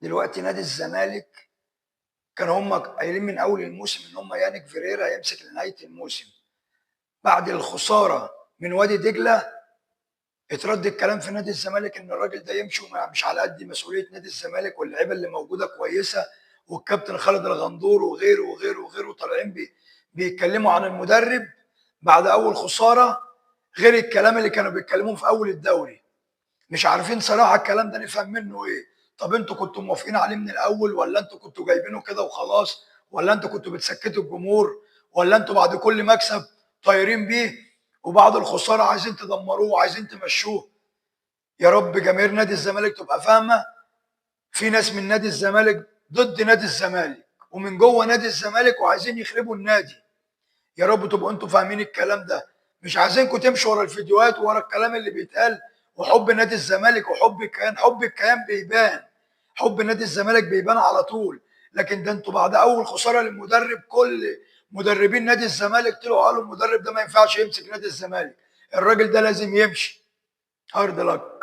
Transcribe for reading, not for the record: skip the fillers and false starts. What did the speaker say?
دلوقتي نادي الزمالك كانوا هم قايلين من اول الموسم ان هم يانيك فيريرا هيمسك لنهايه الموسم. بعد الخساره من وادي دجله اترد الكلام في نادي الزمالك ان الراجل ده يمشي ومش على قد مسؤوليه نادي الزمالك، واللعيبه اللي موجوده كويسه، والكابتن خالد الغندور وغيره وغيره وغيره طالعين بيتكلموا عن المدرب بعد اول خساره، غير الكلام اللي كانوا بيتكلموه في اول الدوري. مش عارفين صراحه الكلام ده نفهم منه ايه. طب انتوا كنتوا موافقين عليه من الاول، ولا انتوا كنتوا جايبينه كده وخلاص، ولا انتوا كنتوا بتسكتوا الجمهور، ولا انتوا بعد كل مكسب طايرين بيه وبعد الخساره عايزين تدمروه وعايزين تمشوه؟ يا رب جماهير نادي الزمالك تبقى فاهمه. في ناس من نادي الزمالك ضد نادي الزمالك ومن جوه نادي الزمالك وعايزين يخربوا النادي. يا رب تبقوا انتوا فاهمين الكلام ده. مش عايزينكم تمشوا ورا الفيديوهات ورا الكلام اللي بيتقال. وحب نادي الزمالك وحب الكيان، حب الكيان بيبان، حب نادي الزمالك بيبان على طول. لكن ده انتوا بعد اول خساره للمدرب كل مدربين نادي الزمالك طلعوا قالوا المدرب ده ما ينفعش يمسك نادي الزمالك، الراجل ده لازم يمشي. هارد لك.